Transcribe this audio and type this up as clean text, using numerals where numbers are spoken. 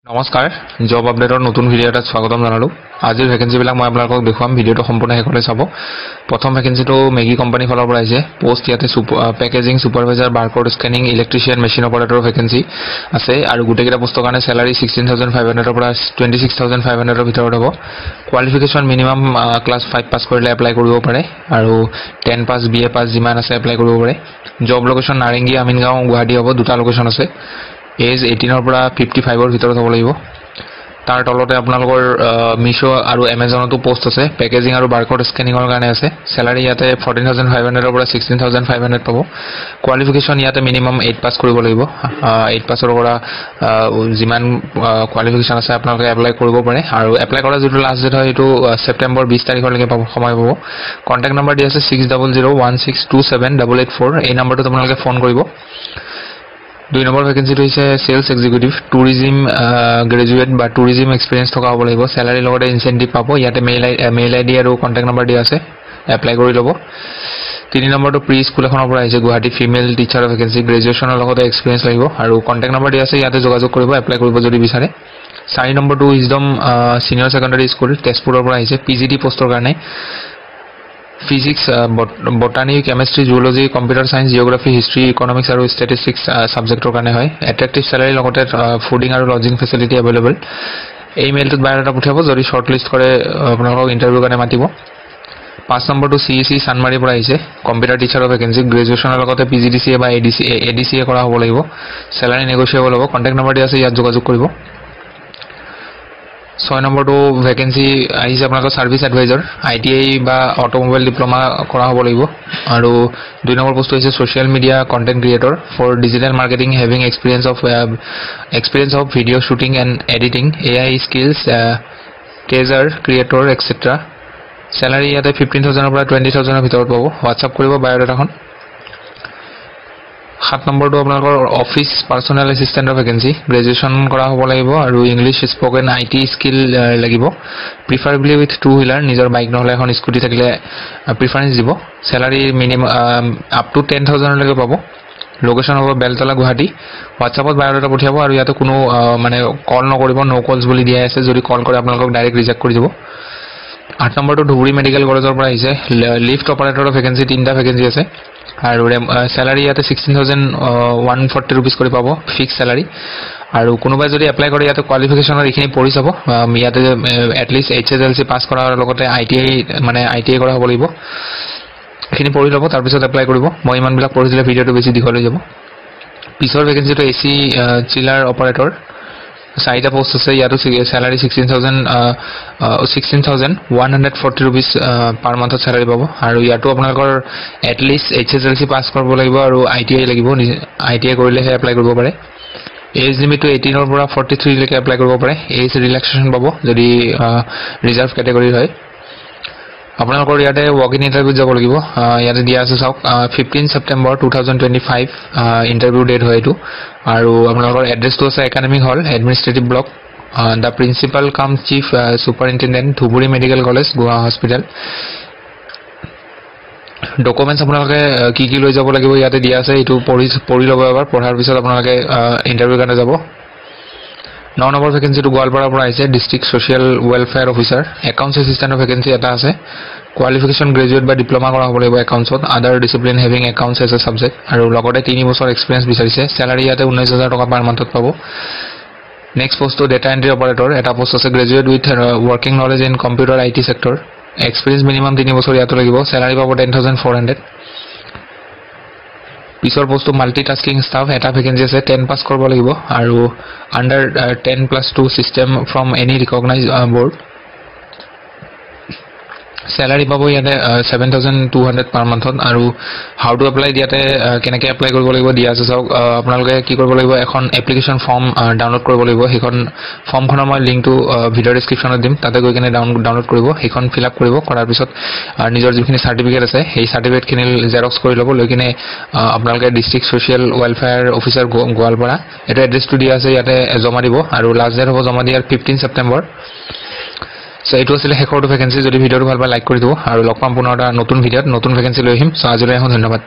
নমস্কাৰ জব আপডেটৰ নতুন ভিডিঅ' এটাত স্বাগতম জনালো আজিৰ ভ্যাকেন্সিবিলাক মই আপোনালোকক দেখুৱাম ভিডিঅ'টো সম্পূৰ্ণ শেষলৈ চাব প্ৰথম ভ্যাকেন্সিটো মেগি কোম্পানী ফালৰ পৰা আহিছে পোষ্ট ইয়াতে packaging supervisor barcode scanning electrician machine operator vacancy আছে আৰু গোটেইকেইটা পোষ্টৰ কাৰণে স্যালাৰি 16500 ৰ পৰা 26500 ৰ ভিতৰত হ'ব কোৱালিফিকেশন মিনিমাম ক্লাছ 5 পাছ কৰিলে এপ্লাই কৰিব পাৰে আৰু 10 পাছ বিএ পাছ যিমান আছে এপ্লাই কৰিব পাৰে জব লোকেশন নাৰেংগী আমিনগাঁও গুৱাহাটী হ'ব দুটা লোকেশন আছে एज 18 ৰ পৰা 55 ৰ ভিতৰত হ'ব লাগিব তাৰ তলতে আপোনালোকৰ মিশো আৰু এমাজনতো পোষ্ট আছে পেকেজিং আৰু বাৰকোড স্কেনিংৰ কাৰণে আছে স্যালাৰি ইয়াতে 14500 ৰ পৰা 16500 পাব কোৱালিফিকেশন ইয়াতে মিনিমাম 8 পাছ কৰিব লাগিব 8 পাছৰ পৰা যিমান কোৱালিফিকেশন আছে আপোনালোকে এপ্লাই কৰিব পাৰে আৰু এপ্লাই কৰা যেটো লাষ্ট ডেট হয় এটো সেপ্টেম্বৰ 20 তাৰিখলৈকে পাব সময় পাব কন্টাক্ট নম্বৰ দি আছে 6001627884 এই নম্বৰটো আপোনালোকে ফোন কৰিব 2 নম্বৰ ভ্যাকেন্সিটো হৈছে সেলস এক্সিকিউটিভ টুৰিজম গ্ৰেজুৱেট বা টুৰিজম এক্সপেৰিয়েন্স থকা হ'ব লাগিব স্যালাৰি লগতে ইনসেন্টিভ পাব ইয়াতে মেইল আইডি আৰু কন্টাক্ট নম্বৰ দি আছে এপ্লাই কৰি ল'ব 3 নম্বৰটো প্ৰি স্কুল এখনৰ পৰা আহিছে গুৱাহাটী ফিমেল টিচাৰ ভ্যাকেন্সি গ্ৰেজুৱেচনৰ লগতে এক্সপেৰিয়েন্স লাগিব আৰু কন্টাক্ট নম্বৰ দি আছে ইয়াতে যোগাযোগ কৰিব এপ্লাই কৰিব যদি বিচাৰে 4 নম্বৰটো উইজডম সিনিয়ৰ সেকেন্ডাৰী স্কুল তেজপুৰৰ পৰা আহিছে পিজিটি পোষ্টৰ কাৰণে Physics, botany, chemistry, zoology, computer science, geography, history, economics আৰু statistics subjectৰ কাৰণে হয় attractive salary লগতে fooding আৰু lodging facility available এই মেইলটোত বায়োডাটা পঠিয়াব যদি শৰ্ট লিষ্ট কৰে আপোনালোকক ইন্টাৰভিউ কাৰণে মাতিব 5 নম্বৰটো সিইসি সানমাৰীৰ পৰা আহিছে কম্পিউটাৰ টিচাৰৰ ভ্যাকেন্সি গ্ৰেজুৱেচনৰ লগতে পিজিডিসিএ বা এডিসিএ কৰা হ'ব লাগিব স্যালাৰি নেগোশিয়েবল হ'ব কন্টাক্ট নম্বৰ দি আছে ইয়াত যোগাযোগ কৰিব 6 নম্বৰটো ভ্যাকেন্সি আহিছে আপোনালোকৰ সাৰ্ভিস এডভাইজাৰ আইটিআই বা অটোমোবাইল ডিপ্লোমা কৰা হ'ব লাগিব আৰু 2 নম্বৰ পোষ্ট হৈছে social media content creator for digital marketing having experience of video shooting and editing AI skills teaser creator etcetera salary ইয়াতে 15000 ৰ পৰা 20000 ৰ ভিতৰত পাব হোৱাটসঅ্যাপ কৰিব বায়োডাটাখন 7 নম্বৰটো আপোনালোকৰ অফিস পাৰ্সোনেল এসিস্ট্যান্টৰ ভ্যাকেন্সি গ্ৰেজুৱেচন কৰা হ'ব লাগিব আৰু ইংলিশ স্পোকেন আইটি স্কিল লাগিব প্ৰিফাৰেবলি উইথ টু হুইলাৰ নিজৰ বাইক নহলে এখন স্কুটি থাকিলে প্ৰিফাৰেন্স দিব স্যালাৰি মিনিমাম আপ টু 10000 লৈকে পাব লোকেশন হ'ব বেলতলা গুৱাহাটী হোৱাটসঅ্যাপত বায়োডাটা পঠিয়াব আৰু ইয়াতে কোনো মানে কল নকৰিব নো কলস বুলি দিয়া আছে যদি কল কৰে আপোনালোকক ডাইৰেক্ট ৰিজেক্ট কৰি দিব 8 নম্বৰটো ধুবুৰী মেডিকেল কলেজৰ পৰা আহিছে লিফট অপাৰেটৰৰ ভ্যাকেন্সি 3টা ভ্যাকেন্সি আছে আৰু স্যালাৰি ইয়াতে 16140 रुपीस কৰি পাব ফিক্স স্যালাৰি আৰু কোনোবাই যদি এপ্লাই কৰে ইয়াতে কোৱালিফিকেশনৰ এখিনি পঢ়ি যাব ইয়াতে এট লিষ্ট এইচএসএলসি পাস কৰাৰ লগতে আইটিআই কৰা হ'ব লাগিব এখিনি পঢ়ি ল'ব তাৰ পিছত এপ্লাই কৰিব মই ইমান বিলাক পঢ়ি দিলে ভিডিঅটো বেছি দীঘল হৈ যাব পিছৰ ভ্যাকেন্সিটো এসি চিলাৰ অপাৰেটৰ 4টা পোষ্ট আছে ইয়াতো স্যালাৰি 16140 रुपीस পাৰ মান্থত স্যালাৰি পাব আৰু ইয়াতো আপোনালোকৰ এট লিষ্ট এইচএসএলসি পাস কৰিব লাগিব আৰু আইটিআই লাগিব আইটিআই কৰিলেহে এপ্লাই কৰিব পাৰে এজ লিমিটটো 18 ৰ পৰা 43 লৈকে এপ্লাই কৰিব পাৰে এজ ৰিলেক্সেশন পাব যদি ৰিজাৰ্ভ ক্যাটাগৰী হয় আপোনালোকৰ ইয়াতে ৱাক ইন ইন্টাৰভিউ যাব লাগিব ইয়াতে দিয়া আছে চাওক 15 সেপ্টেম্বৰ 2025 ইন্টাৰভিউ ডেট হয় এটো আৰু আপোনালোকৰ এড্ৰেছটো আছে একাডেমিক হল এডমিনিষ্ট্ৰেটিভ ব্লক দা প্ৰিন্সিপাল কাম চিফ সুপাৰিনটেন্ডেন্ট ধুবুৰী মেডিকেল কলেজ গোৱা হস্পিটেল ডকুমেন্টস আপোনালোকে কি লৈ যাব লাগিব ইয়াতে দিয়া আছে এটো পঢ়ি ল'ব এবাৰ পঢ়াৰ পিছত আপোনালোকে ইন্টাৰভিউ কাৰণে যাব 9 নম্বৰ ভ্যাকেন্সিটো গোৱালপাৰাৰ পৰা আহিছে district social welfare officer accounts এসিস্ট্যান্টৰ ভ্যাকেন্সি এটা আছে কোৱালিফিকেশন গ্ৰেজুৱেট বা ডিপ্লোমা কৰা হ'ব লাগিব একাউন্টছত আদাৰ discipline having accounts as a subject আৰু লগতে 3 বছৰ এক্সপেৰিয়েন্স বিচাৰিছে স্যালাৰি ইয়াতে 19000 টকা পাৰ মান্থত পাব নেক্সট পোষ্টটো ডেটা এন্ট্ৰি অপাৰেটৰ এটা পোষ্ট আছে graduate with working knowledge in computer IT sector experience minimum 3 বছৰ ইয়াতে লাগিব স্যালাৰি পাব 10400 পিছৰ পোষ্টটো মাল্টিটাস্কিং ষ্টাফ এটা ভ্যাকেন্সি আছে 10 পাস কৰিব লাগিব আৰু under 10+2 system from any recognised board স্যালাৰি পাব ইয়াতে 7200 পাৰ মান্থত আৰু হাউ টু এপ্লাই দিয়াতে কেনেকৈ এপ্লাই কৰিব লাগিব দিয়া আছে চাওক আপোনালোকে কি কৰিব লাগিব এখন এপ্লিকেশন ফৰ্ম ডাউনলোড কৰিব লাগিব সেইখন ফৰ্মখনৰ মই লিংকটো ভিডিও ডেসক্ৰিপচনত দিম তাতে গৈ কিনে ডাউনলোড কৰিব সেইখন ফিল আপ কৰিব কৰাৰ পিছত নিজৰ যিখিনি সাৰ্টিফিকেট আছে সেই সাৰ্টিফিকেটখিনি জেৰক্স কৰি ল'ব লৈ কিনে আপোনালোকে district social welfare officer Goalpara এটা এড্ৰেছটো দিয়া আছে ইয়াতে জমা দিব আৰু লাষ্ট ডেট হ'ব জমা দিয়াৰ 15 সেপ্টেম্বৰ সো এটো আছিল শেষৰটো ভ্যাকেন্সি যদি ভিডিওটো ভাল পায় লাইক কৰি দিব আৰু লগ পাম পুনৰ এটা নতুন ভিডিওত নতুন ভ্যাকেন্সি লৈ আহিম সো আজিলৈ ধন্যবাদ